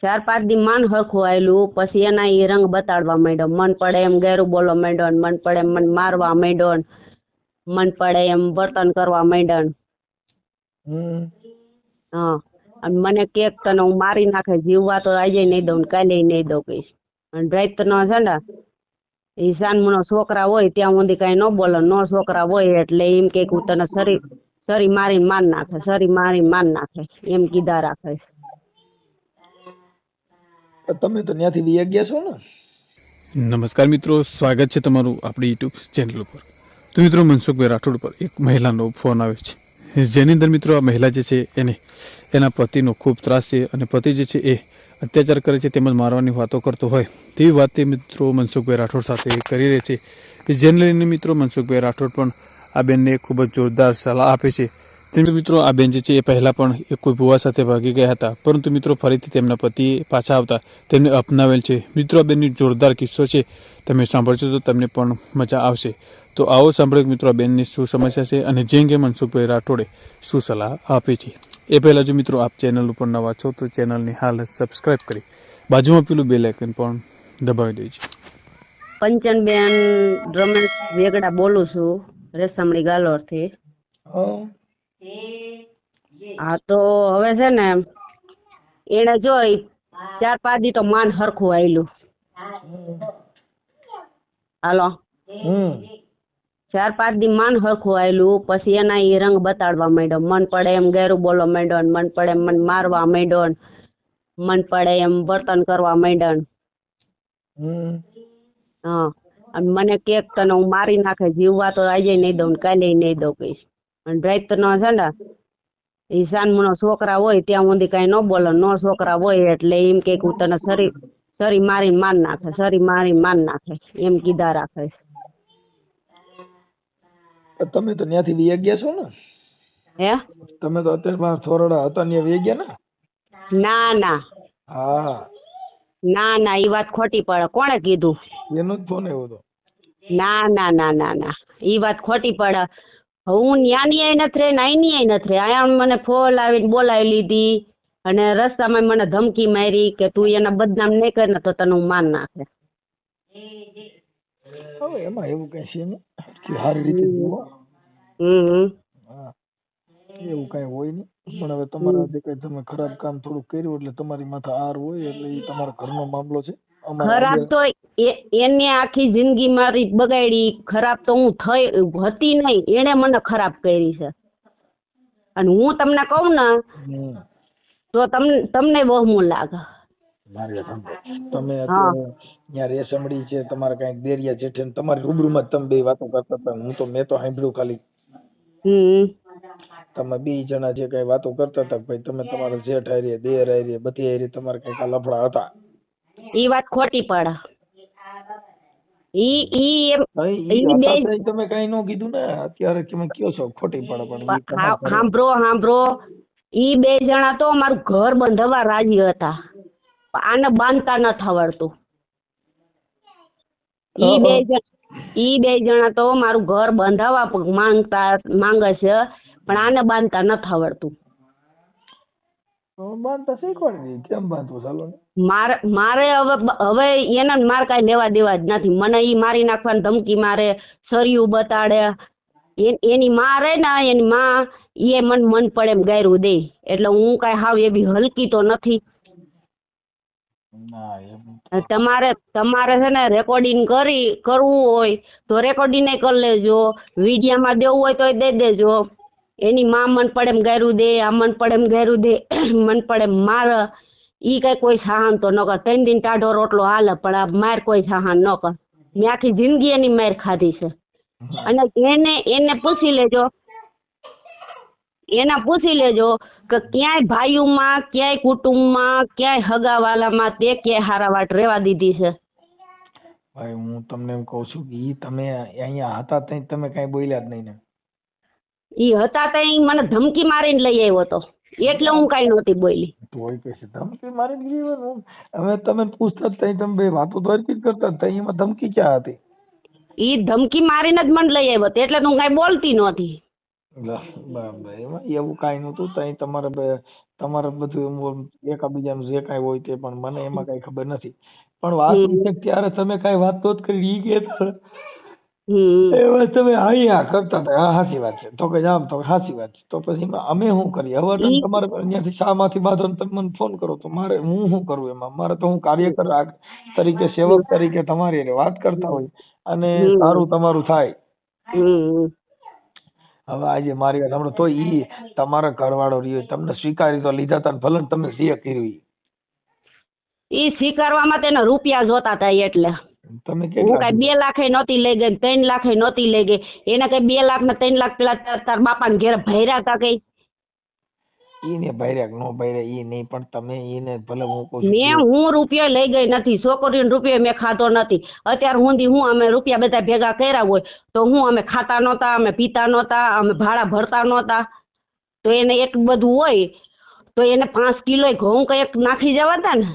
4-5 દી માન હરખું આયલું, પછી એના ઈ રંગ બતાડવા માંડ્યો. મન પડે એમ ગેરું બોલવા માંડ્યો ને મન પડે એમ મને મારવા માંડ્યો ને મન પડે એમ વર્તન કરવા માંડ્યો ને. હા, અને મને કેક તને હું મારી નાખે, જીવવા તો આજે નહીં દઉં ને કાલે નહીં દઉં કહીશ. અને રાતનો છે ને એ સાનમૂનો છોકરા હોય ત્યાં સુધી કાંઈ ન બોલે, નો છોકરા હોય એટલે એમ કે હું તને સરી મારીને માર નાખે, સરી મારીને માર નાખે એમ કીધા રાખે. તમે તો ત્યાંથી લઈ ગયા છો ને? નમસ્કાર મિત્રો, સ્વાગત છે તમારું આપણી યુટ્યુબ ચેનલ ઉપર. તો મિત્રો, મનસુખભાઈ રાઠોડ પર એક મહિલાનો ફોન આવે છે, જેની અંદર મિત્રો આ મહિલા જે છે એને એના પતિનો ખૂબ ત્રાસ છે અને પતિ જે છે એ અત્યાચાર કરે છે તેમજ મારવાની વાતો કરતો હોય તેવી વાત તે મિત્રો મનસુખભાઈ રાઠોડ સાથે કરી રહે છે. જેને લઈને મિત્રો મનસુખભાઈ રાઠોડ પણ આ બેનને ખૂબ જ જોરદાર સલાહ આપે છે. તેમ મિત્રો આ બેન જે છે એ પહેલાં પણ કોઈ ભુવા સાથે ભાગી ગયા હતા, પરંતુ મિત્રો ફરીથી તેમના પતિ પાછા આવતા તેમને અપનાવેલ છે. મિત્રો આ બેનની જોરદાર કિસ્સો છે, તમે સાંભળશો તો તમને પણ મજા આવશે. તો આવો સાંભળો મિત્રો આ બેનની શું સમસ્યા છે અને જે અંગે મનસુખભાઈ રાઠોડે શું સલાહ આપે છે. એ પહેલાં જો મિત્રો આપ ચેનલ ઉપર નવા છો તો ચેનલની હાલ સબસ્ક્રાઈબ કરી બાજુમાં પેલું બેલ આઇકન પણ દબાવી દેજો. કંચનબેન રમેશ વેગડા બોલું છું, રેસામણી ગાલોરથી. હા, તો હવે છે ને એને જોઈ 4-5 દી તો માન હરખું આયલું. હાલો, 4-5 દી માન હરખું આયલું, પછી એના ઈ રંગ બતાડવા માંડ્યો. મન પડે એમ ગેરું બોલવા માંડ્યો ને મન પડે એમ મને મારવા માંડ્યો ને મન પડે એમ વર્તન કરવા માંડ્યો ને. હા, અને મને કેક તને હું મારી નાખે, જીવવા તો આજે નહીં દઉં ને કાલે નહીં દઉં કહીશ. અને રાતનો છે ને એ સાનમૂનો છોકરા હોય ત્યાં સુધી કાંઈ ન બોલે, નો છોકરા હોય એટલે એમ કે હું તને સરી મારીને માર નાખે, સરી મારીને માર નાખે એમ કીધા રાખે. તમે તો ત્યાંથી લઈ ગયા છો ને? હે, તમે તો અત્યારે થોરડા હતા ત્યાં લઈ ગયા ને? ના ના હા, ના ના, એ વાત ખોટી પડે. કોણે કીધું? એનો જ ફોન આવ્યો હતો. ના ના ના ના ના, એ વાત ખોટી પડે. હું ન્યાની આઈ નથી રહી ને અહીંની આઈ નથી રહી. અહીંયા મને ફોન આવીને બોલાવી લીધી અને રસ્તામાં મને ધમકી મારી કે તું એના બદનામ નહીં કરે ને તો તને હું માર નાખે. હવે એમાં એવું કઈ છે ને કે સારી રીતે જુઓ. હા, એવું કઈ હોય નહીં. પણ હવે તમારા જે કઈ તમે ખરાબ કામ થોડું કર્યું એટલે તમારી માથે આર હોય એટલે એ તમારા ઘરનો મામલો છે. ખરાબ તો એને આખી જિંદગી મારી બગાડી. ખરાબ તો હું હતી નહીં, એને મને ખરાબ કરી છે. અને હું તમને કહું ને તો તમને વહમું લાગે. તમે અત્યારે ત્યાં રેસમડી છે, તમારા કઈક દેરિયા જેઠે તમારી રૂબરૂમાં તમે બે વાતો કરતા હતા. મેં તો સાંભળ્યું ખાલી. તમે 2 જણા જે કઈ વાતો કરતા હતા, ભાઈ તમે તમારા જેઠ હારી, દેર હારી, બધી હારી તમારે કઈક લફડા હતા. ઈ વાત ખોટી પડે. તમે કઈ નો કીધું ને, અત્યારે તમે કયો છો ખોટી પડે. પણ સાંભળો, ઈ 2 જણા તો મારું ઘર બંધાવવા રાજી હતા. આને બાંધતા ન આવડતું. ઈ બે જણા તો મારું ઘર બંધાવવા માંગે છે, પણ આને બાંધતા ન આવડતું. બાંધતા શીખવાડી દે, કેમ બાંધવું? ચાલો ને. મારે હવે એને મારે કાંઈ લેવા દેવા જ નથી. મને ઈ મારી નાખવાની ધમકી મારે, સરિયું બતાડે. એની માં રહે ને, એની માં એ મન પડે એમ ગાયરું દે. એટલે હું કાંઈ હાવ એવી હલકી તો નથી. તમારે છે ને રેકોર્ડિંગ કરવું હોય તો રેકોર્ડિંગ કરી લેજો, વિડીયામાં દેવું હોય તો દઈ દેજો. એની માં મન પડે એમ ગાયરું દે, આ મન પડે એમ ગાયરું દે, મન પડે એમ મારે. ઈ કઈ કોઈ સહાન તો ન કર. 3 દિન ટાઢો રોટલો હાલે, પણ આ માર કોઈ સહાન ન કર. મેં આખી જિંદગી એની માર ખાધી છે. અને એને પૂછી લેજો કે ક્યાંય ભાઈઓમાં, ક્યાંય કુટુંબમાં, ક્યાંય હગાવાલામાં તે ક્યાંય હારા વાટ રેવા દીધી છે. ભાઈ હું તમને એમ કહું છું કે ઈ તમે અહીંયા હતા ત્યાં તમે કઈ બોલ્યા જ નહીં ને? ઈ હતા ત્યાં મને ધમકી મારીને લઈ આવ્યો હતો, એટલે હું કઈ નહોતી બોલી. તોય કહેશે ધમકી મારીને જીવન. હવે તમે પૂછતા ત્યાં તમે બે વાતો તો હરકી જ કરતા હતા, એમાં ધમકી ક્યાં હતી? ઈ ધમકી મારીને જ મને લઈ આવ્યો, એટલે હું કઈ બોલતી નહોતી. બરાબર. એમાં એવું કાંઈ નહોતું. તઈ તમારે બધું એકાબીજાનું જે કાંઈ હોય તે, પણ મને એમાં કાંઈ ખબર નથી. પણ વાત એ છે કે ત્યારે તમે કાંઈ વાત નહોત કરી ઈ કહેતા એમાં તમે હા કરતા હતા. હા સાચી વાત છે. તો કે આમ તો સાચી વાત છે. તો પછી અમે શું કરીએ? હવે તમારે અહીંયાથી શામાંથી બાંધો ને તમે મને ફોન કરો તો મારે હું શું કરું એમાં? મારે તો હું કાર્યકર તરીકે, સેવક તરીકે તમારી હારે વાત કરતા હોય અને સારું તમારું થાય. હવે આજે મારી વાત સાંભળો તો ઈ તમારા ઘરવાળો રહ્યો તમને સ્વીકારી તો લીધા હતા ને ભલે તમે જે કર્યું ઈ સ્વીકારવામાં તેના રૂપિયા જોતા હતા એટલે તમે હું કેટલા કઈ 2 લાખ નહોતી લઈ ગઈ, 3 લાખ નહોતી લઈ ગઈ. એને કઈ 2 લાખ ને 3 લાખ પેલા તાર બાપાને ઘેર ભર્યા હતા કઈ? ઈને ભર્યા કે નો ભર્યા ઈ નહીં, પણ તમે ઈને ભલે હું કહું છું હું રૂપિયો લઈ ગઈ નથી, છોકરીનો રૂપિયો મેં ખાધો નથી. અત્યાર સુધી હું અમે રૂપિયા બધા ભેગા કર્યા હોય તો હું અમે ખાતા નહોતા, અમે પીતા નહોતા, અમે ભાડા ભરતા નહોતા. તો એને એટલું બધું હોય તો એને 5 કિલો ઘઉં કઈક નાખી જવા હતા ને.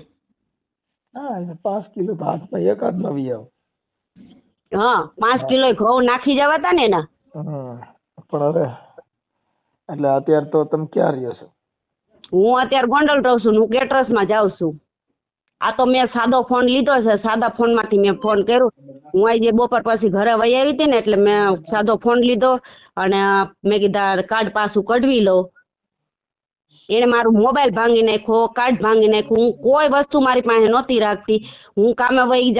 હા 5 કિલો તો હાથમાં એકાદ નવી આવ. હા 5 કિલો ઘઉં નાખી જવા હતા ને એના. પણ હવે એટલે અત્યારે તો તમે ક્યાં રહ્યો છો? હું અત્યારે ગોંડલ રહું છું, હું કેટરસમાં જાઉં છું. આ તો મેં સાદો ફોન લીધો છે, સાદા ફોનમાંથી મેં ફોન કર્યો. હું આજે બપોર પછી ઘરે વહી આવી હતી ને એટલે મેં સાદો ફોન લીધો અને મેં કીધા કાર્ડ પાછું કઢવી લઉં. એને મારું મોબાઈલ ભાંગી નાખ્યો, કાર્ડ ભાંગી નાખ્યું. હું કોઈ વસ્તુ મારી પાસે નહોતી રાખતી. હું કામે વહી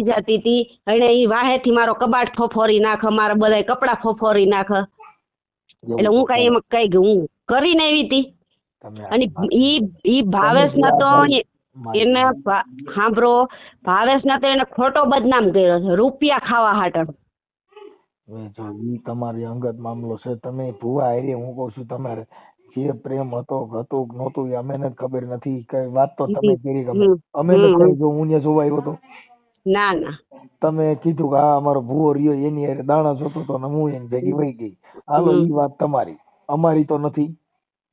જતી હતી અને એ વાહેથી મારો કબાટ ફોફોરી નાખે, મારા બધા કપડાં ફોફોરી નાખે. એટલે હું કઈ એમાં કઈ હું કરીને આવી હતી. અને ઈ ભાવેશ ના તો એને સાંભળો, ભાવેશ ના તો એને ખોટો બદનામ કર્યો છે રૂપિયા ખાવા હાટર. જો ઈ તમારી અંગત મામલો છે. તમે ભુવા હારે હું કહું છું તમારે જે પ્રેમ હતો નહોતું એ અમે ખબર નથી. કઈ વાત તો તમે કરી ગમે અમે નથી. જો હું ત્યાં જોવા આવ્યો તો ના ના તમે કીધું કે હા અમારો ભૂવો રહ્યો એની હારે દાણા જોતો તો ને હું એની ભેગી વહી ગઈ. હાલો ઈ વાત તમારી, અમારી તો નથી.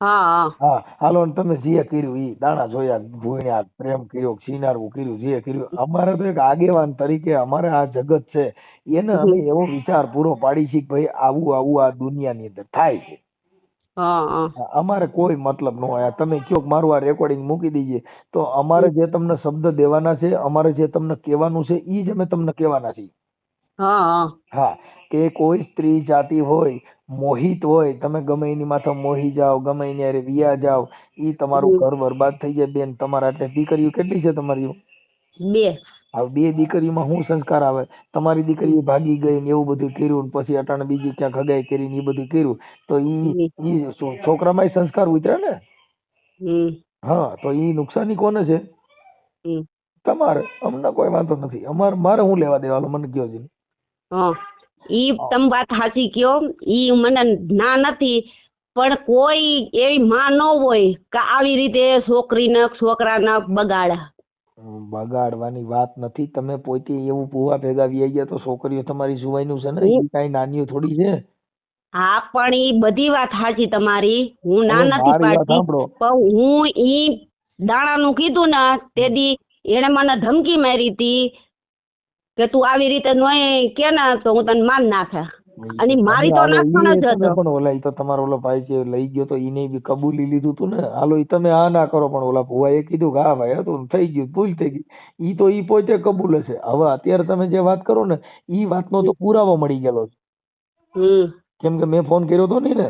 હા હાલો તમે જે કર્યું ઈ દાણા જોયા, ભૂણ્યા, પ્રેમ કર્યો, સિનારવું કર્યું, જે કર્યું. અમારે તો એક આગેવાન તરીકે અમારે આ જગત છે એને અમે એવો વિચાર પૂરો પાડી છે કે ભાઈ આવું આ દુનિયાની અંદર થાય છે. અમારે કોઈ મતલબ ન હોય. તમે કયો મારું આ રેકોર્ડિંગ મૂકી દઈએ તો અમારે જે તમને શબ્દ દેવાના છે, અમારે જે તમને કહેવાનું છે ઈ જ અમે તમને કહેવાના છીએ. હા કે કોઈ સ્ત્રી જાતિ હોય, મોહિત હોય, તમે ગમે એની માથે મોહી જાઓ, ગમે એની હારે વિયા જાઓ, ઈ તમારું ઘર બરબાદ થઈ જાય. બેન તમારા એટલે દીકરીઓ કેટલી છે તમારી? 2. હવે 2 દીકરીઓમાં શું સંસ્કાર આવે? તમારી દીકરી ભાગી ગઈ ને એવું બધું કર્યું, પછી અટાણે બીજી ક્યાંક હગાઈ કરીને એ બધું કર્યું તો ઈ છોકરામાં સંસ્કાર ઉતરે ને. હા તો ઈ નુકસાની કોને છે? તમારે. અમને કોઈ વાંધો નથી. મારે શું લેવા દેવાનું મને કયો છે? ઈ તમે વાત સાચી કયો, ઈ મને ના નથી, પણ કોઈ એવી માં ન હોય કે આવી રીતે છોકરીને છોકરાને બગાડવાની વાત નથી. તમે પોતે એવું ભૂવા ભેગા વી ગયા તો છોકરીઓ તમારી સુવાઈનું છે ને, ઈ કઈ નાનીઓ થોડી છે. હા પણ ઈ બધી વાત સાચી તમારી, હું ના નથી પાડતી, પણ હું ઈ દાણાનું કીધું ને તે દી એને મને ધમકી મારી હતી કે તું આવી રીતે નોય કે ને તો હું તને માર નાખે. અને મારી તો નાખવાનો જ હતો. પણ ઓલા ઈ તો તમારો ઓલો ભાઈ જે લઈ ગયો તો ઈને બી કબૂલી લીધું તું ને. હાલો ઈ તમે આ ના કરો, પણ ઓલા ભુવાએ કીધું કે હા ભાઈ હતું થઈ ગયું, ભૂલ થઈ ગઈ. ઈ તો ઈ પોતે કબૂલે છે. હવે અત્યારે તમે જે વાત કરો ને ઈ વાતનો તો પુરાવો મળી ગયેલો છે. કેમ કે મેં ફોન કર્યો તો નહીં ને.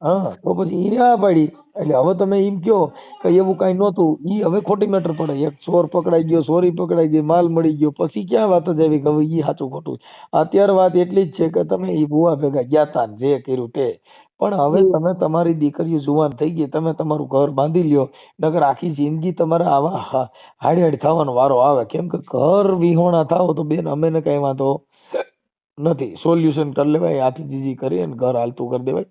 હા તો પછી ઈ હા પાડી. એટલે હવે તમે એમ કયો કે એવું કઈ નહોતું, ઈ હવે ખોટી મેટર પડે. એક ચોર પકડાઈ ગયો, ચોરી પકડાઈ ગઈ, માલ મળી ગયો, પછી ક્યાં વાત જ આવી કે હવે ઈ સાચું ખોટું. અત્યારે વાત એટલી જ છે કે તમે ઈ ભુવા ભેગા ગયા તા જે કર્યું તે, પણ હવે તમે તમારી દીકરીઓ જુવાન થઈ ગઈ, તમે તમારું ઘર બાંધી લ્યો, નકર આખી જિંદગી તમારે આવા હાડી થવાનો વારો આવે. કેમ કે ઘર વિહોણા થાવ તો બેન અમે કઈ વાંધો નથી, સોલ્યુશન કરી લેવાય, હાથી જીજી કરી ને ઘર હાલતું કરી દેવાય.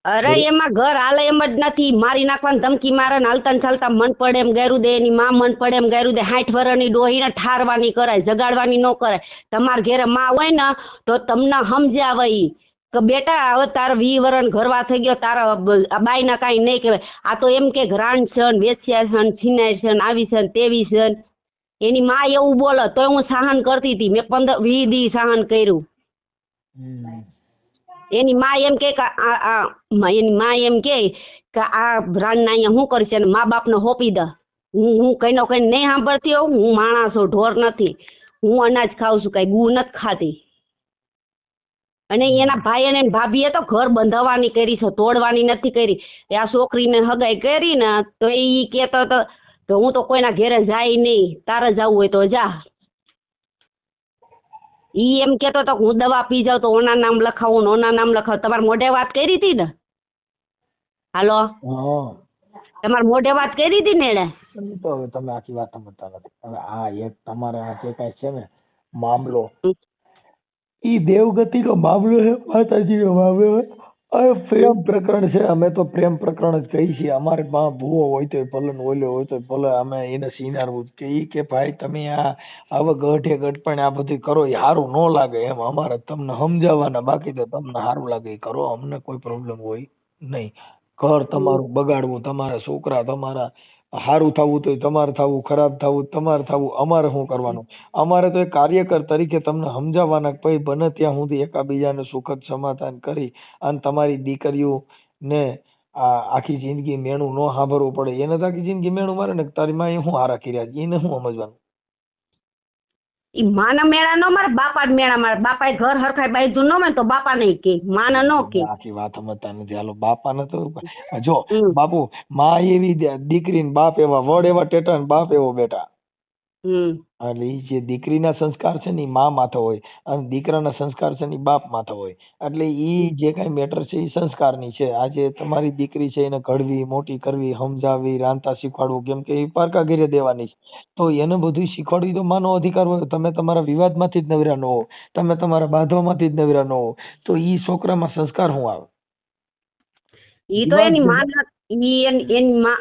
અરે એમાં ઘર હાલે એમ જ નથી. મારી નાખવાની ધમકી મારે ને હાલતા ચાલતા મન પડે એમ ગાયરું દે, એની માં મન પડે એમ ગાયરું દે. 60 વર્ષની ડોહીને ઠારવાની કરાય, જગાડવાની ન કરાય. તમારા ઘેરે માં હોય ને તો તમને સમજાવે ઈ કે બેટા હવે તારે 20 વર્ષ ઘરવા થઈ ગયો, તારા બાઈના કાંઈ નહીં કહેવાય. આ તો એમ કે રાણ છે ને વેચ્યા છે ને છીનાય છે ને આવી છે ને તેવી છે ને. એની માં એવું બોલે તોય હું સહન કરતી હતી. મેં 20 દી સહન કર્યું. એની માં એમ કે એની માં એમ કે આ રાણના અહીંયા શું કરશે ને મા બાપને હોપી દે. હું કઈનો કઈ નહીં સાંભળતી હોઉં. હું માણસ છું, ઢોર નથી. હું અનાજ ખાઉં છું, કઈ ગુ નથી ખાતી. અને એના ભાઈ અને ભાભીએ તો ઘર બંધાવવાની કરી છે, તોડવાની નથી કરી. આ છોકરીને હગાઈ કરી ને તો એ કહેતો હતો તો હું તો કોઈના ઘેરે જાય નહીં, તારે જવું હોય તો જા. ઈ એમ કહેતો હતો હું દવા પી જાઉં તો ઓના નામ લખાવું ને ઓના નામ લખાવું. તમારે મોઢે વાત કરી હતી ને? હાલો, તમારે મોઢે વાત કરી હતી ને એને? તો હવે તમે આખી વાત સમજતા નથી. હવે આ એક તમારે આ જે કઈ છે ને મામલો, ઈ દેવગતિનો મામલો છે, માતાજીનો મામલો છે. હવે પ્રેમ પ્રકરણ છે. અમે તો પ્રેમ પ્રકરણ જ કહીએ છીએ. અમારે માં ભૂવો હોય તો ભલે ને ઓલો હોય તો ભલે, અમે એને સીનારવું કે ઈ કે ભાઈ તમે આ હવે ગઢે ગઢપણ આ બધું કરો એ સારું ન લાગે એમ. અમારે તમને સમજાવવાના, બાકી તો તમને સારું લાગે એ કરો, અમને કોઈ પ્રોબ્લેમ હોય નહીં. ઘર તમારું બગાડવું, તમારા છોકરા તમારા સારું થવું તો તમારે થવું, ખરાબ થવું તમારે થવું, અમારે શું કરવાનું? અમારે તો એક કાર્યકર તરીકે તમને સમજાવવાના ભાઈ બને ત્યાં સુધી એકાબીજાને સુખદ સમાધાન કરી અને તમારી દીકરીઓ ને આખી જિંદગી મેણું ન સાંભળવું પડે. એને તો આખી જિંદગી મેણું મારે ને તારી માં શું હારા કર્યા એને શું સમજવાનું? ઈ માના મેળા નો મારે, બાપા જ મેળા મારે. બાપાએ ઘર હરખાઈ બાંધ્યું ન હોય તો બાપા નહીં કે, માના નો કે. આખી વાત સમજતા નથી. હાલો બાપાને તો જો બાપુ માં એવી દીકરી ને બાપ એવા, વડ એવા ટેટા ને બાપ એવો બેટા. એટલે ઈ જે દીકરીના સંસ્કાર છે ને માં માથે હોય અને દીકરાના સંસ્કાર છે ને બાપ માથે હોય. એટલે ઈ જે કઈ મેટર છે એ સંસ્કારની છે. આજે તમારી દીકરી છે એને ઘડવી, મોટી કરવી, સમજાવવી, રાંધતા શીખવાડવું, કેમ કે એ પારકા ઘેરે દેવાની છે. તો એને બધું શીખવાડવી તો માનો અધિકાર હોય. તમે તમારા વિવાદમાંથી જ નવરા ન હો, તમે તમારા બાંધવામાંથી જ નવરા ન હો, તો ઈ છોકરામાં સંસ્કાર શું આવે? ઈ તો એની માં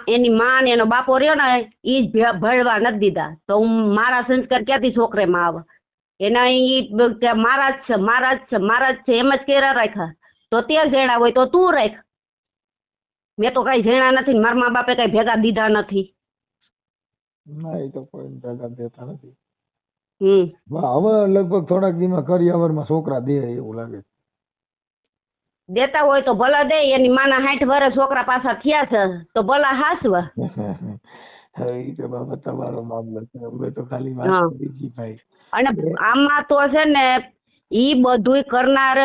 એની માં ને એનો બાપો રહ્યો ને ઈ જ ભળવા નથી દીધા. તો મારા સંસ્કાર ક્યાંથી છોકરામાં આવે? એના ઈ મારા જ છે, મારા જ છે, મારા જ છે એમ જ કેરા રાખ્યા. તો તે જેણા હોય તો તું રાખ. મેં તો કઈ જેણા નથી, મારા મા બાપે કઈ ભેગા દીધા નથી. ના એ તો કોઈ ભેગા દેતા નથી. હવે લગભગ થોડાક દીમાં કરિયાવરમાં છોકરા દે એવું લાગે. દેતા હોય તો ભલા દે. એની માના 60 વર્ષ છોકરા પાછા થયા છે તો ભલા હાસવા. હવે તો બાબા તમારો મામલો છે. હવે તો ખાલી વાત કરી ભાઈ. અને આમાં તો છે ને ઈ બધુંય કરનાર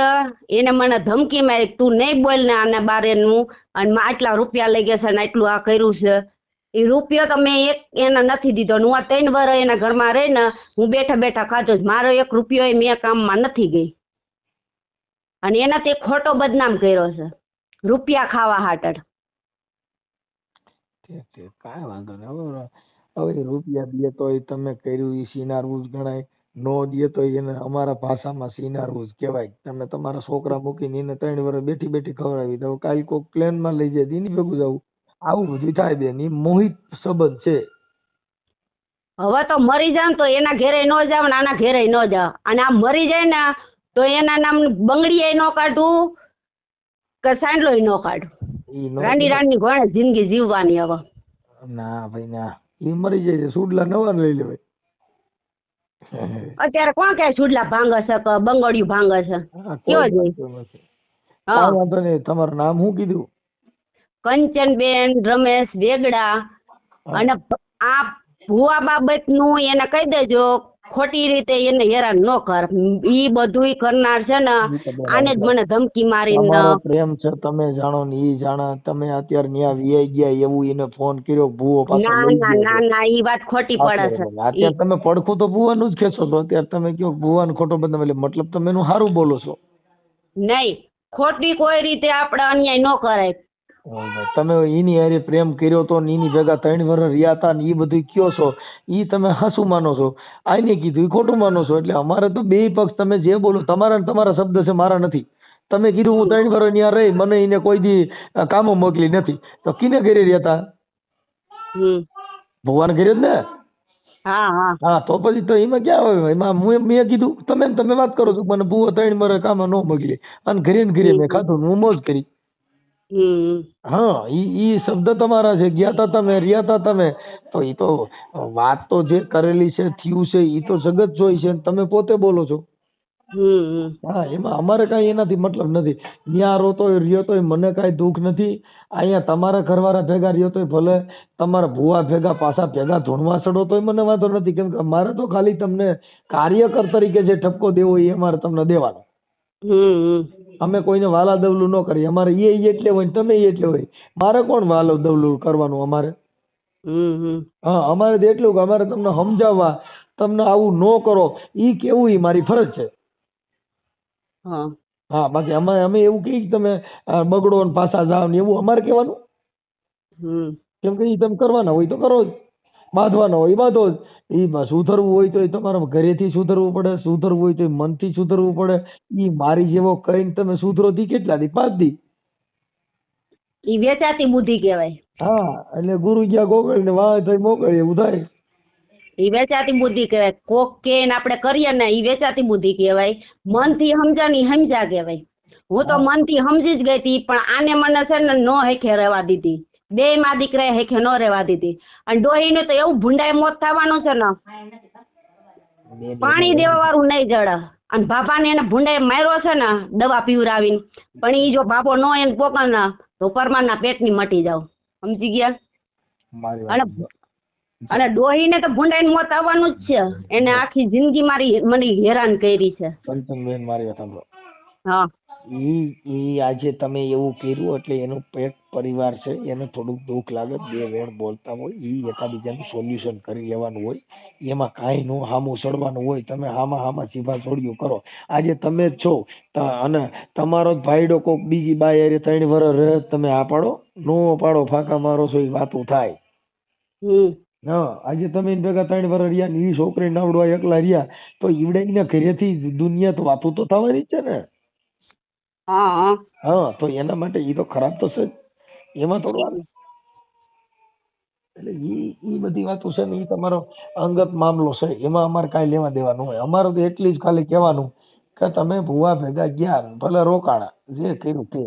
એને મને ધમકી મારી, તું નહીં બોલ ને આને બારેનું, અને આટલા રૂપિયા લઈ ગયા છે ને આટલું આ કર્યું છે. એ રૂપિયો તો મેં એક એને નથી દીધો. હું આ 3 વર્ષ એના ઘરમાં રહીને હું બેઠા બેઠા ખાધો. મારો 1 રૂપિયો મેં કામમાં નથી ગઈ. અને એના તે ખોટો બદનામ કર્યો છે રૂપિયા ખાવા હાટર. કાંઈ વાંધો નહીં. હવે રૂપિયા દે તો તમે કર્યું એ સિનારવું જ ગણાય, નો દે તો એને અમારા ભાષામાં સિનારવું જ કહેવાય. તમે તમારા છોકરા મૂકીને એને 3 વર્ષ બેઠી બેઠી ખવડાવી દો, કાલ કોઈક પ્લેનમાં લઈ જાય એની ભેગું જવું, આવું બધું થાય બેન. એ મોહિત સંબંધ છે. હવે તો મરી જાય ને તો એના ઘેરે ન જાવ ને આના ઘેરે ન જાવ. અને આ મરી જાય ને તો એના નામ બંગડીએ ન કાઢું કે સાંડલોય ન કાઢું. રાંડી રાંડી ઘોડે જિંદગી જીવવાની. હવે ના ભાઈ ના, એ મરી જાય છે સુડલા નવા લઈ લેવાય. અત્યારે કોણ કે સુડલા ભાંગે છે કે બંગડિયું ભાંગે છે? કેવો જોઈએ? હા વાંધો નહીં. તમારું નામ શું કીધું? કંચનબેન રમેશ વેગડા. અને આ ભુવા બાબત નું એને કહી દેજો, ખોટી રીતે એને હેરાન ન કર. ઈ બધું કરનાર છે ને આને જ મને ધમકી મારીને. પ્રેમ છે તમે જાણો ને ઈ જાણે. તમે અત્યારે ન્યા વીઆઈ ગયા એવું એને ફોન કર્યો ભૂવો પાછો? ના ના ઈ વાત ખોટી પડે છે. અત્યારે તમે પડખું તો ભુવાનું જ ખેંચો છો. અત્યારે તમે કયો ભુવાનો ખોટો બદનામ, એટલે મતલબ તમે એનું સારું બોલો છો. નહીં, ખોટી કોઈ રીતે આપણે અન્યાય ન કરાય. તમે એની હારે પ્રેમ કર્યો તો ને એની ભેગા 3 વર્ષ રહ્યા હતા ને એ બધું કયો છો ઈ તમે હાસું માનો છો, આઈને કીધું એ ખોટું માનો છો. એટલે અમારે તો બે પક્ષ તમે જે બોલો તમારા તમારા શબ્દ છે, મારા નથી. તમે કીધું હું 3 વર્ષ ત્યાં રહી, મને એને કોઈ દી કામો મોકલી નથી, તો કિને ઘરે રહ્યા હતા? ભગવાન ઘરે જ ને. હા તો પછી તો એમાં ક્યાં આવે? એમાં મેં કીધું તમે વાત કરો છો મને ભૂવો 3 વર્ષ કામ ન મોકલી અને ઘરે ને ઘરે મેં ખાધું, હું મોજ કરી. હા ઈ શબ્દ તમારા છે. ગયા તા તમે, રહ્યા તા તમે, તો ઈ તો વાત તો જે કરેલી છે થયું છે ઈ તો જગત જોઈ છે. તમે પોતે બોલો છો. હા, એમાં અમારે કાંઈ એનાથી મતલબ નથી. ત્યાં રોતોય રહ્યો તોય મને કાંઈ દુઃખ નથી. અહીંયા તમારા ઘરવાળા ભેગા રહ્યો તોય ભલે, તમારા ભુવા ભેગા પાછા ભેગા ધૂણવા ચડો તોય મને વાંધો નથી. કેમ કે અમારે તો ખાલી તમને કાર્યકર તરીકે જે ઠપકો દેવો એ અમારે તમને દેવાનો. અમે કોઈને વાલા દવલું ન કરીએ. અમારે એ એટલે હોય ને તમે એટલે હોય. મારે કોણ વાલો દવલું કરવાનું અમારે? હા, અમારે તો એટલું કે અમારે તમને સમજાવવા, તમને આવું ન કરો ઈ કેવું ઈ મારી ફરજ છે. હા, બાકી અમે એવું કહીએ કે તમે બગડો ને પાછા જાઓ ને એવું અમારે કહેવાનું? કેમ કે ઈ તમે કરવાના હોય તો કરો જ, બાંધવાના હોય બાંધો જ. ઈ સુધરવું હોય તો તમારે ઘરેથી સુધરવું પડે, સુધરવું હોય તો મનથી સુધરવું પડે. ઈ મારી જેવો કહીને તમે સુધરો દી કેટલા દી? 5 દી. ઈ વેચાતી બુદ્ધિ કહેવાય. હા, એટલે ગુરુ ગયા ગોગળ ને વાહ થઈ મોકળ એવું થાય. ઈ વેચાતી બુદ્ધિ કહેવાય. કોક કે ને આપણે કરીએ ને ઈ વેચાતી બુદ્ધિ કહેવાય. મનથી સમજાની સમજા કહેવાય. હું તો મનથી સમજી જ ગઈ હતી, પણ આને મને છે ને નો હેખે રહેવા દીધી. 2 માં દીકરાએ હેખે નો રહેવા દીધી. અને ડોહીને તો એવું ભૂંડાય મોત થવાનું છે ને, પાણી દેવા વાળું નહીં જડે. અને બાપાને એને ભૂંડાય માર્યો છે ને દવા પીવરાવીને, પણ ઈ જો બાપો નો એને પોકે ને તો પરમારના પેટની મટી જાવ. સમજી ગયા? અને ડોહીને તો ભૂંડાઈને મોત આવવાનું જ છે. એને આખી જિંદગી મને હેરાન કરી છે. કંચનબેન મારી વાત સાંભળો. હા, ઈ આજે તમે એવું કર્યું એટલે એનો પેટ પરિવાર છે, એને થોડુંક દુઃખ લાગે. 2 વેણ બોલતા હોય, ઈ એકાબીજાનું સોલ્યુશન કરી લેવાનું હોય. એમાં કાંઈ નો હામું ચડવાનું હોય. તમે હામાં સીધા જોડિયું કરો. આજે તમે જ છો અને તમારો જ ભાઈડો કોક બીજી બાઈ હારે 3 વર્ષ રહે, તમે આ પાડો નો પાડો, ફાંકા મારો છો, એ વાતું થાય. હા, આજે તમે એની ભેગા 3 વર્ષ રહ્યા ને ઈ છોકરી નાવડવા એકલા રહ્યા તો ઈવડે ઘરેથી દુનિયા તો વાતું તો થવાની જ છે ને. હા, તો એના માટે ઈ તો ખરાબ તો છે જ. એમાં થોડું એટલે ઈ બધી વાતો છે ને ઈ તમારો અંગત મામલો છે. એમાં અમારે કાંઈ લેવા દેવા ન હોય. અમારે તો એટલી જ ખાલી કહેવાનું કે તમે ભુવા ભેગા ગયા ભલે રોકાણા, જે કર્યું તે.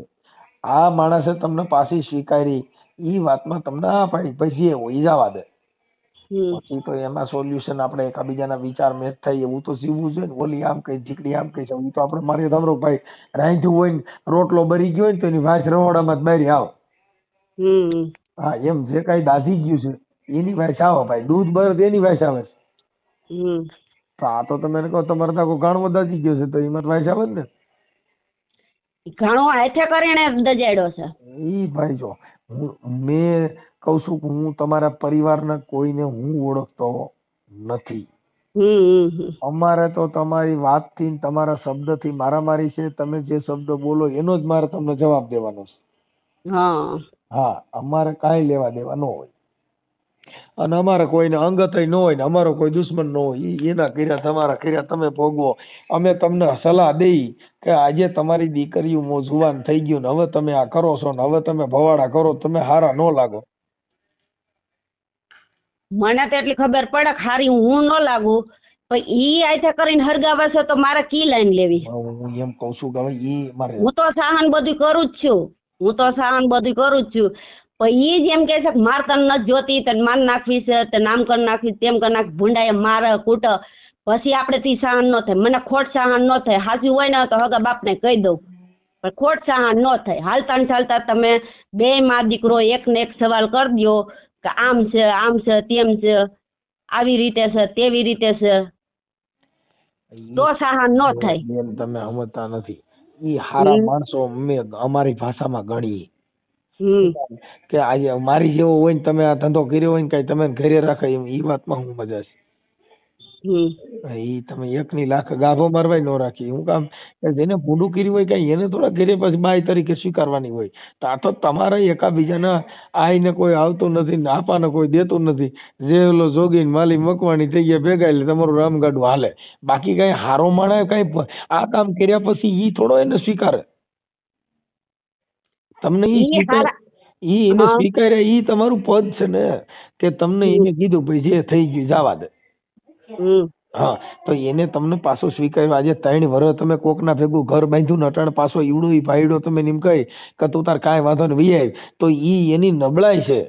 આ માણસે તમને પાછી સ્વીકારી, ઈ વાતમાં તમને આ પાડી, પછી જે હોય જવા દે. પછી તો એમાં સોલ્યુશન આપણે એકાબીજાના વિચાર મેચ થાય એવું તો જીવવું જોઈએ ને. ઓલી આમ કઈ દીકરી આમ કઈ છે, હું તો આપણે મારી ધામરો ભાઈ રાંધ્યું હોય ને રોટલો બરી ગયો હોય ને તો એની વાસ રવાડામાં જ બારી આવ. હા, એમ જે કઈ દાઝી ગયું છે એની વાસ આવો ભાઈ. દૂધ બળે એની વાસ આવે છે. તો આ તો તમે કહો તમારે તાકો ઘણો દાઝી ગયો છે તો એમાં વાસ આવે ને. ઘણો હાથે કરીને દજાડ્યો છે. ઈ ભાઈ જો મેં કઉ છું કે હું તમારા પરિવારના કોઈને હું ઓળખતો નથી. અમારે તો તમારી વાતથી તમારા શબ્દથી મારામારી છે. તમે જે શબ્દ બોલો એનો જ મારે તમને જવાબ દેવાનો છે. હા, અમારે કાંઈ લેવા દેવા ન હોય. અને અમારે કોઈને અંગતય ન હોય ને અમારો કોઈ દુશ્મન ન હોય. એના કર્યા તમારા કર્યા તમે ભોગવો. અમે તમને સલાહ દઈ કે આજે તમારી દીકરીઓ જુવાન થઈ ગયું ને હવે તમે આ કરો છો ને હવે તમે ભવાડા કરો, તમે હારા ન લાગો. મને તો એટલી ખબર પડે કે હારી હું ન લાગુ, પણ ઈ આયથે કરીને હરગાવે છે તો મારે કી લાઈન લેવી? હું એમ કઉ છું કે ઈ મારે હું તો સહન બધું કરું જ છું. પણ ઈ જ એમ કે છે કે માર તને નથી જોતી, તને માર નાખવી છે, તે નામ કરી નાખવી, તેમ કરી નાખવી, ભૂંડાએ મારે કૂટ. પછી આપણે થી સહન ન થાય. મને ખોટ સહન ન થાય. હાચું હોય ને તો હગા બાપને કહી દઉં, પણ ખોટ સહન ન થાય. હાલતા ને ચાલતા તમે 2 માં દીકરો એકને એક સવાલ કરી દો કે આમ છે તેમ છે, આવી રીતે છે તેવી રીતે છે, તો સહન ન થાય. બેન તમે સમજતા નથી. ઈ હારા માણસો અમે અમારી ભાષામાં ગણીએ કે આજે મારી જેવો હોય ને તમે આ ધંધો કર્યો હોય ને કઈ તમે ઘરે રાખે ઈ વાતમાં હું મજા છે. ઈ તમે 1 લાખ ગાભો મારવાય ન રાખી. હું કામ જેને ભૂંડું કર્યું હોય કઈ એને થોડા ઘરે પછી બાઈ તરીકે સ્વીકારવાની હોય. તો આ તો તમારા એકાબીજાના આઈને કોઈ આવતું નથી ને આપાને કોઈ દેતું નથી. જે ઓલો જોગી માલી મકવાણી થઈ ગયા ભેગા એટલે તમારું રામગાડું હાલે. બાકી કઈ હારો માણસ કઈ આ કામ કર્યા પછી ઈ થોડો એને સ્વીકારે. તમને ઈ એને સ્વીકાર્યા ઈ તમારું પદ છે ને કે તમને એને કીધું ભાઈ જે થઈ ગયું જવા દે. હા, તો એને તમને પાછો સ્વીકાર્યો. આજે 3 વર્ષ તમે કોકના ભેગું ઘર બાંધ્યું નટાણ પાછો ઈવડો ઈ ભાઈડો તમે એમ કહી કે તું તાર કાંઈ વાંધો ને વી આવ, તો ઈ એની નબળાઈ છે.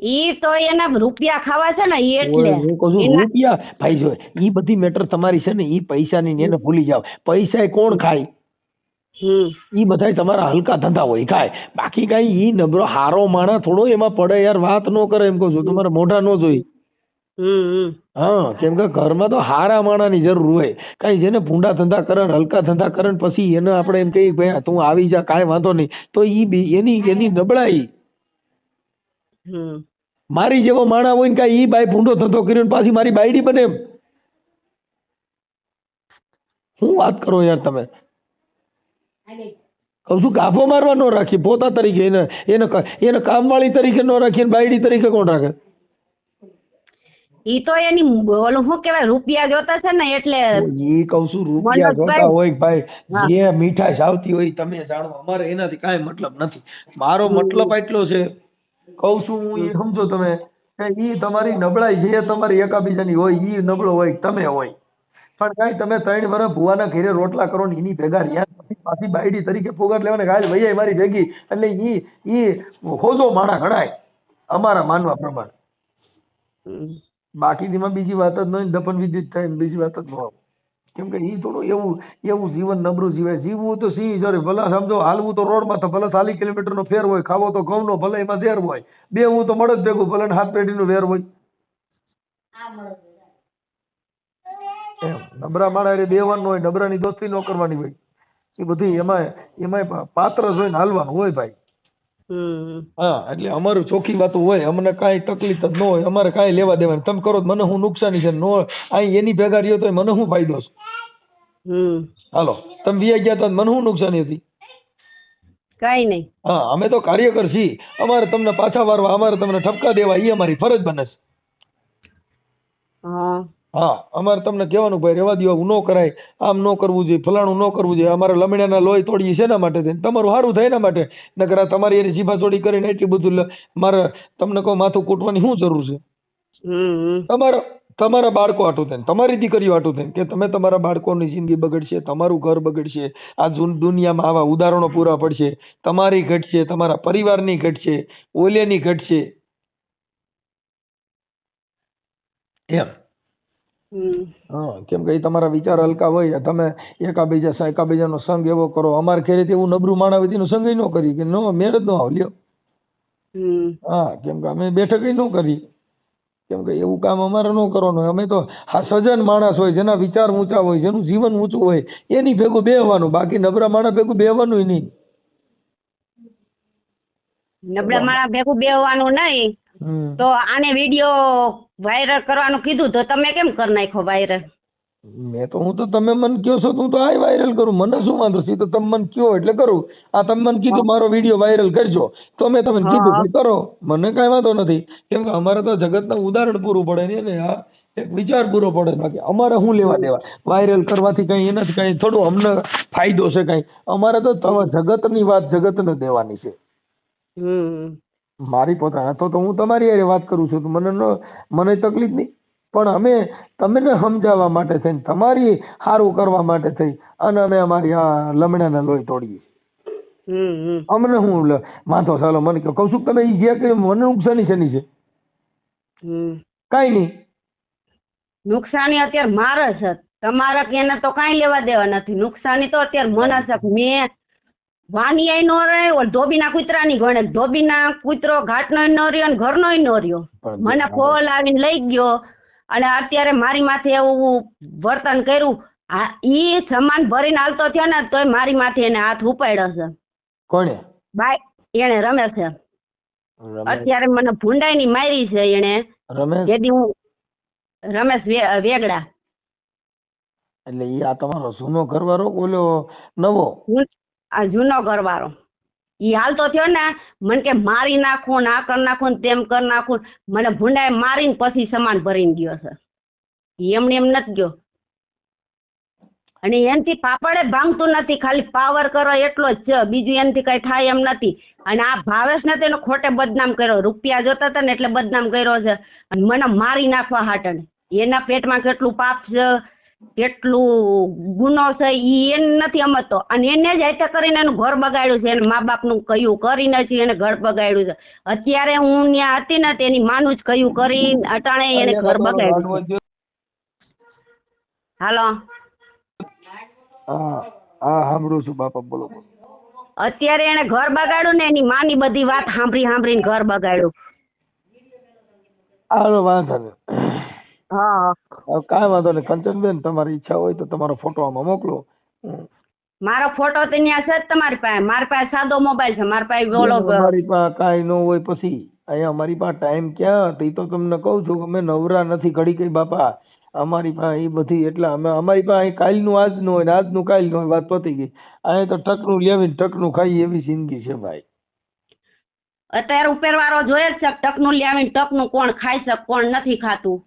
ઈ તો એના રૂપિયા ખાવા છે ને ઈ એટલે હું કહું છું એના રૂપિયા ભાઈ જો ઈ બધી મેટર તમારી છે ને ઈ પૈસાની ને એને ભૂલી જાવ. પૈસા કોણ ખાય? ઈ બધાય તમારા હલકા ધંધા હોય ખાય. બાકી કઈ ઈ નબળો હારો માણસ થોડો એમાં પડે યાર, વાત નો કરે એમ કહું છું. તમારે મોઢા નો જોઈ. હા, કેમ કે ઘરમાં તો હારા માણાની જરૂર હોય. કઈ જેને ભૂંડા ધંધા કરે ને હલકા ધંધા કરે ને પછી એને આપણે એમ કહીએ ભાઈ તું આવી જા કાંઈ વાંધો નહીં, તો ઈ એની નબળાઈ. મારી જેવો માણા હોય ને કાંઈ ઈ બાઈ ભૂંડો ધંધો કર્યો ને પાછી મારી બાયડી બને એમ. શું વાત કરો યાર તમે? કહું છું ગાભો મારવા ન રાખી પોતા તરીકે, એને કામવાળી તરીકે ન રાખી, બાયડી તરીકે કોણ રાખે? ઈ તો એની ઓલું શું કહેવાય રૂપિયા જોતા છે ને એટલે ઈ કહું છું રૂપિયા જોતા હોય ભાઈ, જે મીઠાઈ આવતી હોય તમે જાણો, અમારે એનાથી કાંઈ મતલબ નથી. મારો મતલબ એટલો છે, કહું છું હું, એ સમજો તમે કે ઈ તમારી નબળાઈ જે તમારી એકાબીજાની હોય ઈ નબળો હોય તમે હોય, પણ કાંઈ તમે 3 વર્ષ ભુવાના ઘરે રોટલા કરો ને એની ભેગા રહ્યા પછી પાછી બાયડી તરીકે ફોગટ લેવાને ગાય ભૈયા મારી ભેગી, એટલે ઈ હોજો માણા ગણાય અમારા માનવા પ્રમાણે. બાકીમાં બીજી વાત જ નહીં, દફન વિધિ જ થાય, બીજી વાત જ ન આવે. કેમ કે ઈ થોડું એવું જીવન નબળું જીવાય. જીવવું તો સિંહ જરે ભલે સમજો, હાલવું તો રોડમાં તો ભલે 40 કિલોમીટરનો ફેર હોય, ખાવો તો ઘઉંનો ભલે એમાં ઝેર હોય, બેવું તો મળે જ ભેગું ભલે 7 પેઢીનું વેર હોય. એમ નબળા માણા બેવાનું હોય, નબળાની દોસ્તી ન કરવાની હોય. એ બધી એમાંય પાત્ર જોઈને હાલવાનું હોય ભાઈ. હા, એટલે અમારું ચોખ્ખી વાતો હોય, અમને કાંઈ તકલીફ જ ન હોય, અમારે કાંઈ લેવા દેવાની. તમે કરો મને હું નુકસાની છે, નો અહીં એની ભેગા રહ્યો તો મને શું ફાયદો છે? હાલો તમે વ્યા ગયા તો મને શું નુકસાની હતી? કાંઈ નહીં. હા, અમે તો કાર્યકર છીએ, અમારે તમને પાછા વારવા, અમારે તમને ઠપકા દેવા, એ અમારી ફરજ બને છે. હા, અમારે તમને કહેવાનું ભાઈ રેવા દો, આવું ન કરાય, આમ ન કરવું જોઈએ, ફલાણું ન કરવું જોઈએ. અમારે લમણાના લોહી તોડીએ છે એના માટે થઈને, તમારું સારું થાય એના માટે. નકર તમારી એની જીભા ચોડી કરીને એટલી બધું મારે તમને કહો માથું કૂટવાની શું જરૂર છે? તમારા બાળકો હાટું થઈને, તમારી દીકરીઓ હાટું થઈને, કે તમે તમારા બાળકોની જિંદગી બગડશે, તમારું ઘર બગડશે, આ દુનિયામાં આવા ઉદાહરણો પૂરા પડશે, તમારી ઘટશે, તમારા પરિવારની ઘટશે, ઓલેની ઘટશે. એમ હા, કેમ કે તમારા વિચાર હલકા હોય, તમે એકાબીજાનો સંગ એવો કરો. અમારે ઘરે એવું નબળું માણસ હોય સંગ ન કરી કે નો મેળ જ ન આવ લ્યો. હા, કેમ કે અમે બેઠક ન કરી, કેમ કે એવું કામ અમારે ન કરવાનું. અમે તો આ સજ્જન માણસ હોય, જેના વિચાર ઊંચા હોય, જેનું જીવન ઊંચું હોય, એની ભેગું બેહવાનું. બાકી નબળા માણસ ભેગું બેહવાનું નહીં. નબળા માણસ ભેગું બેહવાનું નહીં. તો આને વિડિયો વાયરલ કરવાનું કીધું તો તમે કેમ કરી નાખ્યો વાયરલ? હું તો તમે મને કહો છો તું તો આ વાયરલ કરું, મને શું વાંધો છે? તો તમે મને કહો એટલે કરું. આ તમે મને કીધું મારો વિડીયો વાયરલ કરજો, તો મેં તમને કીધું કરો, મને કાંઈ વાંધો નથી. કેમ કે અમારે તો જગતના ઉદાહરણ પૂરું પડે ને આ એક વિચાર પૂરો પડે. બાકી અમારે શું લેવા દેવા વાયરલ કરવાથી? કઈ એનાથી કઈ થોડું અમને ફાયદો છે કઈ? અમારે તો જગતની વાત જગતને દેવાની છે. મારી પોતાના તો હું તમારી હારે વાત કરું છું, તો મને તકલીફ નહીં. પણ અમે તમને સમજાવવા માટે થઈને, તમારી સારું કરવા માટે થઈ અને અમે અમારી આ લમણાના લોહી તોડીએ. અમને હું માથો ચાલો મને કહું છું, તમે જે કર્યું મને નુકસાની શેની છે? કાંઈ નહીં. નુકસાની અત્યારે મારે છે, તમારા કે એને તો કાંઈ લેવા દેવા નથી. નુકસાની તો અત્યારે મને છે. મેં વાનિયાય નો રહ્યો, ધોબીના કૂતરાની ગણે. ધોબીના કૂતરો ઘાટનો ન રહ્યો ને ઘરનો ન રહ્યો. મને ફોલ આવીને લઈ ગયો અને અત્યારે મારી માથે એવું વર્તન કર્યું. ઈ સામાન ભરીને હાલતો થયો ને તોય મારી માથે એને હાથ ઉપાડ્યો છે. કોણે? બાય એને રમેશ છે. અત્યારે મને ભૂંડાઈની મારી છે એને. જેથી હું રમેશ વેગડા. એટલે ઈ આ તમારો જૂનો ઘરવાળો ઓલો નવો? આ જૂનો ઘરવાળો. ઈ હાલતો થયો ને મને કે મારી નાખું ને આ કરી નાખું ને તેમ કરી નાખું. મને ભૂંડાએ મારીને પછી સામાન ભરીને ગયો છે. એમને એમ નથી ગયો. અને એનાથી પાપડે ભાંગતું નથી, ખાલી પાવર કરો એટલો જ છે, બીજું એનાથી કઈ થાય એમ નથી. અને આ ભાવેશ ને તેનો ખોટે બદનામ કર્યો. રૂપિયા જોતા હતા ને એટલે બદનામ કર્યો છે. અને મને મારી નાખવા હાટણ. એના પેટમાં કેટલું પાપ છે કેટલું ગુનો છે ઈ એને નથી સમજતો, અને એને જ હાથે કરીને એનું ઘર બગાડ્યું છે, એને મા બાપનું કયું કરીને જ એને ઘર બગાડ્યું છે. અત્યારે હું ત્યાં હતી ને તેની માનું જ કયું કરી અટાણે એને ઘર બગાડ્યું છે. હાલો. હા હા સાંભળું છું બાપા, બોલો બોલો. અત્યારે એને ઘર બગાડ્યું ને એની માની બધી વાત સાંભળીને ઘર બગાડ્યું. હાલો વાંધો નહીં. હા કાંઈ વાંધો નહીં કંચનબેન, તમારી ઈચ્છા હોય તો તમારો ફોટો આમાં મોકલો. મારો ફોટો તો ત્યાં છે જ તમારી પાસે. મારી પાસે સાદો મોબાઈલ છે, મારી પાસે બોલો. અમારી પાસે કાંઈ ન હોય પછી અહીંયા અમારી પાસે ટાઈમ ક્યાં? એ તો તમને કહું છું કે અમે નવરા નથી ઘડી કઈ બાપા. અમારી પાસે એ બધી એટલે અમારી પાસે અહીં કાલનું આજનું હોય ને આજનું કાલનું હોય, વાત પતી ગઈ. અહીંયા તો ટકનું લેવીને ટકનું ખાઈ એવી જિંદગી છે ભાઈ. અત્યારે ઉપરવાળો જોઈએ જ છે, ટકનું લાવીને ટકનું કોણ ખાઈ શકે કોણ નથી ખાતું.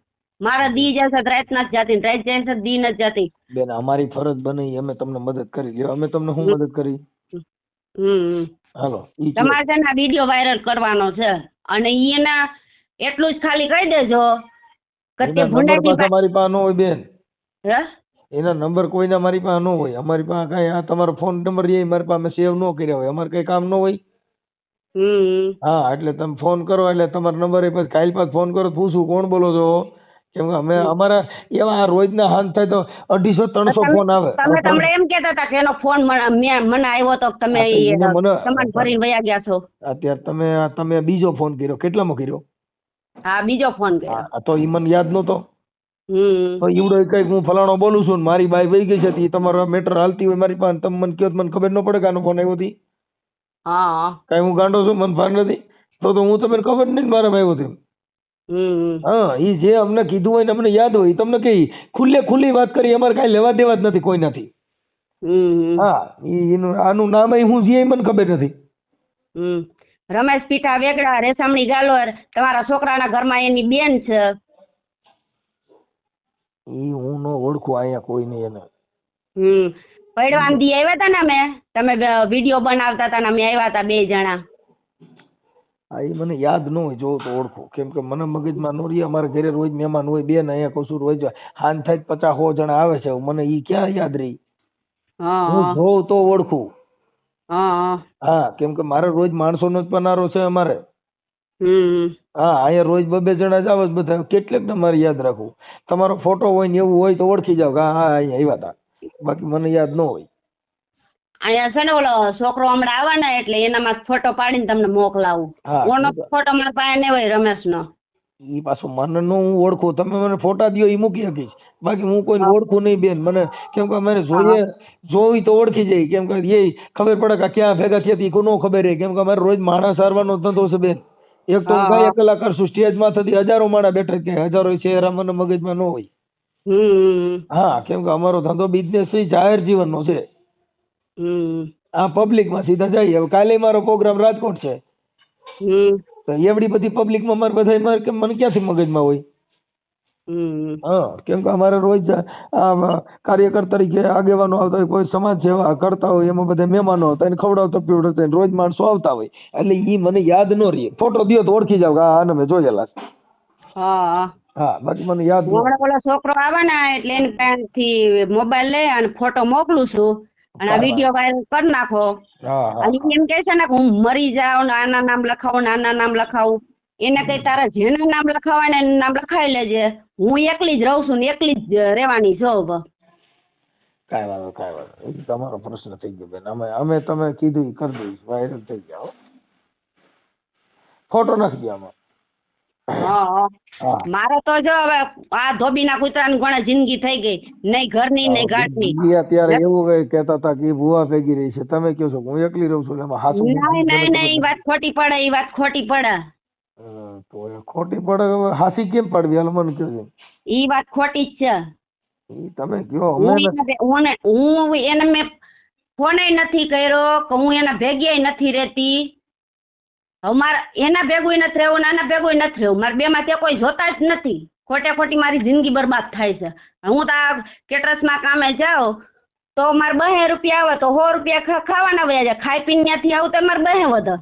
મારે દી જાય છે રાત નથી જતી, રાત જાય છે દી નથી જતી. બેન અમારી ફરજ બની, અમે તમને મદદ કરી લ્યો. અમે તમને શું મદદ કરી? હાલો તમારે છે ને વિડીયો વાયરલ કરવાનો છે, અને એના એટલું જ ખાલી કહી દેજો કે તે ભુંડાજી મારી પાસે ન હોય બેન. હે એના નંબર કોઈના મારી પાસે ન હોય. અમારી પાસે કઈ આ તમારો ફોન નંબર એ મારી પાસે સેવ ન કર્યા હોય, અમારે કઈ કામ ન હોય. હા એટલે તમે ફોન કરો એટલે તમારો નંબર એ પછી કાલ પાછ ફોન કરો પૂછું કોણ બોલો છો, કેમ કે અમે અમારા એવા રોજના હાથ થાય તો 250-300 ફોન આવે. તમે તમને એમ કહેતા હતા કે એનો ફોન મને આવ્યો તો તમે સમાન ભરીને વયા ગયા છો. અત્યારે તમે બીજો ફોન કર્યો, કેટલામાં કર્યો? હા બીજો ફોન કર્યો. તો ઈ મને યાદ નતો. તો ઈવડો કઈક હું ફલાણો બોલું છું ને મારી બાઈ વહી ગઈ છે, એ તમારો મેટર હાલતી હોય મારી પાસે, તમે મને કહો મને ખબર ન પડે કે આનો ફોન આવ્યો હતી. હા કઈ હું ગાંડો છું? મને ભાન નથી તો હું તમને ખબર નહીં મારા આવ્યો હતી. હા ઈ જે અમને કીધું હોય ને અમને યાદ હોય તમને કઈ ખુલ્લી વાત કરી, અમારે કઈ લેવા દેવા જ નથી કોઈ નથી. હા આનું નામ હું જે મને ખબર નથી. રમેશ પીઠા વેગડા રેશમણી ગાલોર તમારા છોકરાના ઘરમાં એની બેન છે. ઈ હું નો ઓળખું અહીંયા કોઈ નહીં એને. પડવાન દી આવ્યા હતા ને તમે વિડીયો બનાવતા હતા ને અમે આવ્યા હતા 2 જણા. હા એ મને યાદ ન હોય, જો તો ઓળખું, કેમ કે મને મગજમાં નો રહી. અમારા ઘરે રોજ મહેમાન હોય, બેન અહીંયા કસૂર હોય, હાન થાય 50-100 જણા આવે છે, મને ઈ ક્યાં યાદ રહી? હું જોઉં તો ઓળખું. હા કેમ કે મારે રોજ માણસોનો જ પનારો છે અમારે. હા અહીંયા રોજ 2-2 જણા જ આવે બધા, કેટલેક તમારે યાદ રાખવું. તમારો ફોટો હોય ને એવું હોય તો ઓળખી જાવ કે હા અહીંયા આવ્યા હતા, બાકી મને યાદ ન હોય. અહીંયા છે ને ઓલો છોકરો હમણાં આવે ને એટલે એનામાં ફોટો પાડીને તમને મોકલાવું. ઓનો ફોટો મારા પાસે નહીં હોય રમેશનો. ઈ પાછું મને નો હું ઓળખું, તમે મને ફોટા દો એ મૂકી શકીશ, બાકી હું કોઈને ઓળખું નહીં બેન. મને કેમ કે મને જોઈ તો ઓળખી જાય, કેમ કે એ ખબર પડે કે ક્યાં ભેગા થયા હતી નો ખબર રહે, કેમ કે અમારે રોજ માણસ સારવાનો ધંધો છે બેન. એક તો હું કઈ કલાકાર છું, સ્ટેજમાં થતી 1000 માણસ બેઠા છે, 1000 ચહેરા મને મગજમાં ન હોય. હા કેમ કે અમારો ધંધો બિઝનેસ છે, જાહેર જીવનનો છે. આ પબ્લિક માં સીધા જાય. હવે કાલે મારો પ્રોગ્રામ રાજકોટ છે, તો એવડી બધી પબ્લિક માં મારે બધા મને ક્યાંથી મગજમાં હોય? હા કેમ કે અમારે રોજ કાર્યકર તરીકે આગેવાનો આવતા હોય, કોઈ સમાજ સેવા કરતા હોય, એમાં બધા મહેમાનો હતા, એને ખવડાવતા પીવડાવતા રોજ માણસો આવતા હોય, એટલે ઈ મને યાદ ન રહે. ફોટો દો તો ઓળખી જાવ કે આને મેં જોયેલા. હા બાકી મને યાદ ન. ઓલો છોકરો આવે ને એટલે એની પાસેથી મોબાઈલ લઈ અને ફોટો મોકલું છું અને આ વિડીયો વાયરલ કરી નાખો. અને એમ કહે છે ને કે હું મરી જાઉં ને આના નામ લખાવું ને આના નામ લખાવું, એને કઈ તારા જેનું નામ લખાવાય ને એનું નામ લખાવી લેજે. હું એકલી જ રહું છું ને એકલી જ રહેવાની છું. કાંઈ વાંધો તમારો પ્રશ્ન થઈ ગયો બેન. અમે તમે કીધું કરી દઈશ, વાયરલ થઈ ગયા. ફોટો નાખી દો આમાં. મારે તો જો હવે આ ધોબીના કૂતરાની ઘણા જિંદગી થઈ ગઈ, નહીં ઘરની નહીં ઘાટની. અત્યારે એવું કહેતા હતા કે ભૂવા ભેગી રહી છે, તમે કહો છો હું એકલી રહું છું એમાં હાથું? નહીં એ વાત ખોટી પડે, એ વાત ખોટી પડે. તો ખોટી પડે હાસી કેમ પડવી? હાલ મને કહો છો. એ વાત ખોટી જ છે. તમે કહો. હું એને મેં ફોન નથી કર્યો કે હું એના ભેગી નથી રહેતી. હવે મારે એના ભેગું નથી રહેવું ને આના ભેગું નથી રહેવું. મારે 2 માંથી કોઈ જોતા જ નથી. ખોટી મારી જિંદગી બરબાદ થાય છે. હું તો આ કેટરસમાં કામે જાઉં તો મારે 2 રૂપિયા આવે તો 100 રૂપિયા ખાવાના વયા જાય. ખાઈ પીને ત્યાંથી આવું તો મારે 2 વધે.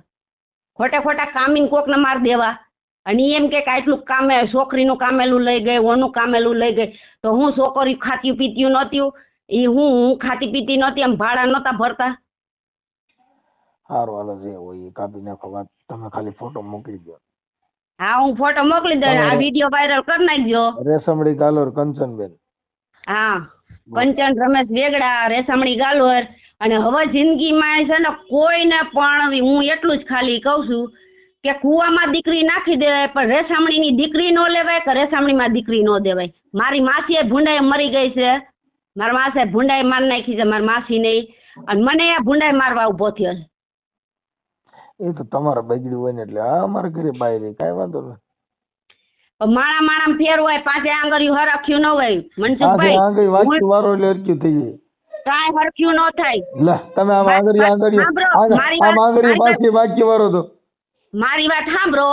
ખોટા કામીને કોકને માર દેવા. અને ઈ એમ કે આટલું કામે છોકરીનું કામેલું લઈ ગઈ, ઓનું કામેલું લઈ ગઈ, તો હું છોકરી ખાતી પીતી નહોતી, ઈ હું ખાતી પીતી નહોતી, એમ ભાડા નહોતા ભરતા. સારું હાલો જે હોય એ કાપી નાખો વાત, તમે ખાલી ફોટો મોકલી દો. હા હું ફોટો મોકલી દઉં, આ વિડીયો વાયરલ કરી નાખજો. રેશમડી ગાલોર કંચનબેન. હા કંચન રમેશ વેગડા, રેશમણી ગાલોર. અને હવે જિંદગીમાં છે ને કોઈને પણ હું એટલું જ ખાલી કહું છું કે કુવામાં દીકરી નાખી દેવાય, પણ રેશમણીની દીકરી ન લેવાય કે રેશમણીમાં દીકરી ન દેવાય. મારી માસીએ ભૂંડાઈ મરી ગઈ છે, મારા માસે ભૂંડાઈ મારી નાખી છે મારી માસી નહીં, અને મને આ ભૂંડાઈ મારવા ઉભો થયો છે. એ તો તમારા બગડ્યું હોય ને એટલે આ અમારા ઘરે બાય રહી, કાંઈ વાંધો નહીં. માણા માણા ફેર હોય, પાંચે આંગળીયું હરખ્યું ન હોય આજે મનસુખભાઈ, આંગળી વાંચી વારો એટલે અરક્યું થઈ જાય. કાંઈ હરખ્યું ન થાય. લે તમે આમ આંગળી આમ આંગળી પાછી વાંચી વારો તો. મારી વાત સાંભળો,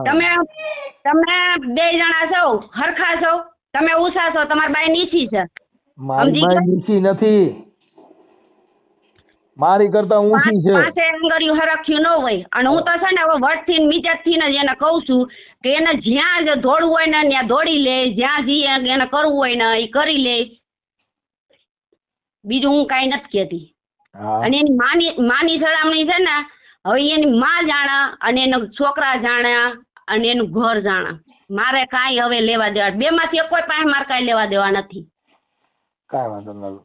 તમે બે જણા છો, હરખા છો, તમે ઊંચા છો, તમારી બાઈ નીચી છે. મારી બાઈ નીચી નથી, મારી કરતા ઊંચી છે. પાસે આંગળીયું હરખ્યું ન હોય. અને હું તો છે ને હવે વટથી ને મીજાથી ને એને કહું છું કે એને જ્યાં દોડવું હોય ને ત્યાં દોડી લે, જ્યાં એને કરવું હોય ને એ કરી લે, બીજું હું કાંઈ નથી કહેતી. અને એની માની સલામણી છે ને હવે એની માં જાણા અને એના છોકરા જાણ્યા અને એનું ઘર જાણા. મારે કાંઈ હવે લેવા દેવા, બે માંથી કોઈ પાસે મારે કાંઈ લેવા દેવા નથી. કાંઈ વાંધો નહીં,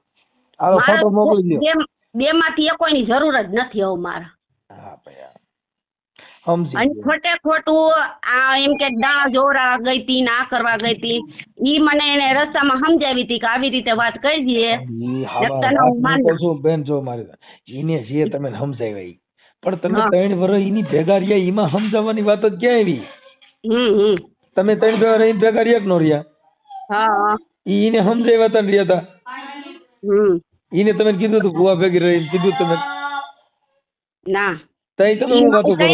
હાલો ફોટો મોકલી દો. બે માંથી કોઈની જરૂર જ નથી હવે મારે. હા ભાઈ સમજી અને ખોટે ખોટું આ એમ કે દાણા જોરા ગઈ તી ને આ કરવા ગઈ તી, ઈ મને એને રસ્તામાં સમજાવી હતી કે આવી રીતે વાત કરી દઈએ. બેન જો મારી એને જે તમે સમજાવ્યા પણ તમે 3 વર્ષ એની ભેગા રહ્યા, એમાં સમજાવવાની વાત જ ક્યાં આવી? તમે 3 ભેગા રહી ભેગા રહ્યા કે નો રહ્યા? હા એને સમજાવ્યા હતા ને રહ્યા હતા. એને તમે કીધું તું ભુવા ભેગી રહી કીધું તમે ના? તમે હું વાતો કરો?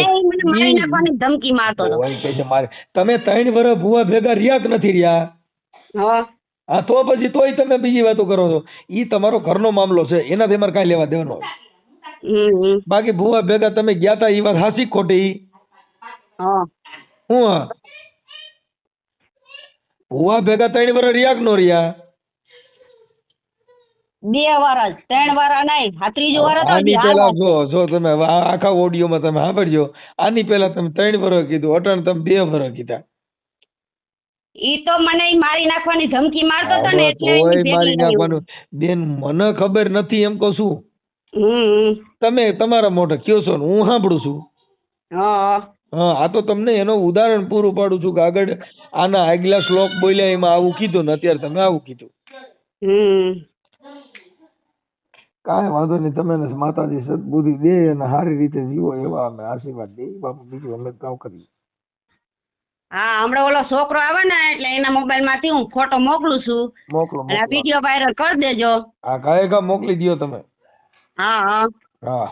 ધમકી મારતો તમે 3 વર્ષ ભુવા ભેગા રહ્યા કે નથી રહ્યા? હા તો પછી તોય તમે બીજી વાતો કરો છો. ઈ તમારો ઘરનો મામલો છે, એનાથી મારે કાંઈ લેવા દેવાનો. બાકી ભુવા ભેગા તમે ગયા તા એ વાત હાચી ખોટી? હું ભુવા ભેગા 3 વર્ષ રહ્યા કે નો રહ્યા? 2 વર્ષ 3 વર્ષ નહીં, આ ત્રીજું વર્ષ. આની પેલા જો તમે આખા ઓડિયોમાં તમે સાંભળજો, આની પેલા તમે 3 વર્ષ કીધું, અટાણે તમે 2 વર્ષ કીધા. ઈ તો મને મારી નાખવાની ધમકી મારતો હતો ને એટલે મારી નાખવાનું. બેન મને ખબર નથી એમ કહું છું. તમે તમારા મોઢે કયો છો ને હું સાંભળું છું. હા આ તો તમને એનો ઉદાહરણ પૂરું પાડું છું કે આગળ આના આગલા શ્લોક બોલ્યા એમાં આવું કીધું ને અત્યારે તમે આવું કીધું. કાંઈ વાંધો નહીં, તમે માતાજી સદબુદ્ધિ દે અને સારી રીતે જીવો એવા અમે આશીર્વાદ દઈએ બાપુ, બીજું અમે કામ કરીએ. હા હમણાં ઓલો છોકરો આવે ને એટલે એના મોબાઈલ માંથી હું ફોટો મોકલું છું, મોકલો વિડીયો વાયરલ કરી દેજો. હા કાંઈ મોકલી દો તમે. હા હા હા